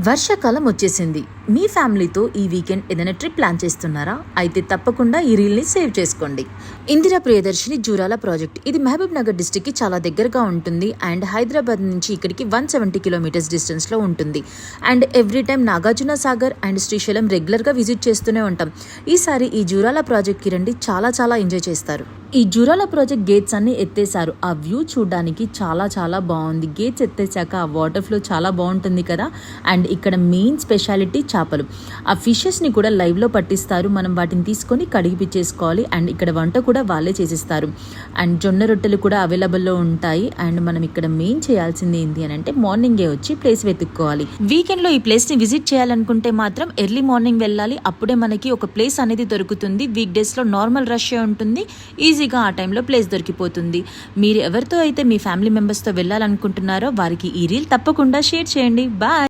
వర్షాకాలం వచ్చేసింది. మీ ఫ్యామిలీతో ఈ వీకెండ్ ఏదైనా ట్రిప్ ప్లాన్ చేస్తున్నారా? అయితే తప్పకుండా ఈ రీల్ని సేవ్ చేసుకోండి. ఇందిరా ప్రియదర్శిని జూరాల ప్రాజెక్ట్ ఇది మహబూబ్ నగర్ డిస్టిక్కి చాలా దగ్గరగా ఉంటుంది అండ్ హైదరాబాద్ నుంచి ఇక్కడికి 170 కిలోమీటర్స్ డిస్టెన్స్లో ఉంటుంది. And every time Nagarjuna Sagar and Srisailam రెగ్యులర్గా విజిట్ చేస్తూనే ఉంటాం. ఈసారి ఈ జూరాల ప్రాజెక్ట్కి రండి, చాలా చాలా ఎంజాయ్ చేస్తారు. ఈ జూరాల ప్రాజెక్ట్ గేట్స్ అన్ని ఎత్తేసారు. ఆ వ్యూ చూడడానికి చాలా చాలా బాగుంది. గేట్స్ ఎత్తేసాక ఆ వాటర్ ఫ్లో చాలా బాగుంటుంది కదా. అండ్ ఇక్కడ మెయిన్ స్పెషాలిటీ చేపలు. ఆ ఫిషెస్ని కూడా లైవ్లో పట్టిస్తారు. మనం వాటిని తీసుకొని కడిగిపిచ్చేసుకోవాలి. అండ్ ఇక్కడ వంట కూడా వాళ్ళే చేసిస్తారు. అండ్ జొన్న రొట్టెలు కూడా అవైలబుల్లో ఉంటాయి. అండ్ మనం ఇక్కడ మెయిన్ చేయాల్సింది ఏంటి అని అంటే మార్నింగే వచ్చి ప్లేస్ వెతుక్కోవాలి. వీకెండ్లో ఈ ప్లేస్ని విజిట్ చేయాలనుకుంటే మాత్రం ఎర్లీ మార్నింగ్ వెళ్ళాలి. అప్పుడే మనకి ఒక ప్లేస్ అనేది దొరుకుతుంది. వీక్ డేస్లో నార్మల్ రష్ ఉంటుంది, ఈజీగా ఆ టైంలో ప్లేస్ దొరికిపోతుంది. మీరు ఎవరితో అయితే మీ ఫ్యామిలీ మెంబర్స్తో వెళ్ళాలనుకుంటున్నారో వారికి ఈ రీల్ తప్పకుండా షేర్ చేయండి. బాయ్.